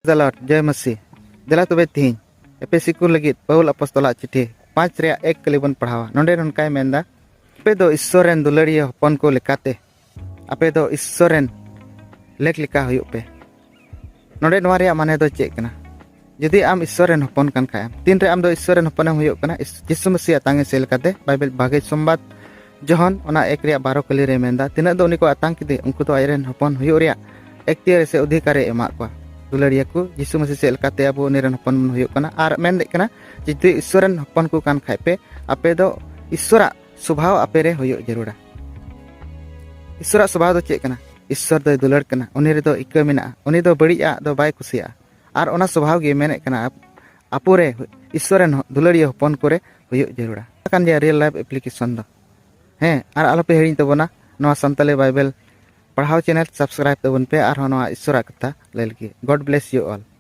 Lord, Jai Masih. Dela tobe tihin. Epe sikul lagit Paul Apostola chithi 5 rea 1 kali bon padhawa. Nonde nonkai menda. Ape do Issoren dulariya hopon ko lekate. Ape do Issoren lek leka huyuk pe. Nonde noa reya mane do chek kana. Jadi am Issoren hopon kan kayam. Tin re am do Issoren hoponam huyuk kana. Jisu Masih atange sel kate. Bible bhage sombat Johon ona 1 rea 12 kali re menda. Tina do uniko atang kide unku to airen hopon huyuk rea. Ektiar se udhikare emak kwa. Dulariya ku Jisu Masih sel kate abu niren hopon huyuk kana. Ar mendek kana. Jadi Issoren hopon ku kan khaipe. Ape do Issora स्वभाव आपे रे होयो जरूरा ईश्वर स्वभाव दो check कना ईश्वर दो दुलड़ कना उनी रे दो इक्का मेना उनी दो बड़िया दो बाय कुसिया आर ओना स्वभाव गे मेने कना आपो रे ईश्वर दुलड़िया हपन करे होयो जरूरा कान जे रियल लाइफ एप्लीकेशन दो हे आर आलोपे हेरिन तबना नोआ संताली बाइबल पढ़ाव चैनल सब्सक्राइब तबन पे आर नोआ ईश्वर कथा लैलकी गॉड ब्लेस यू ऑल।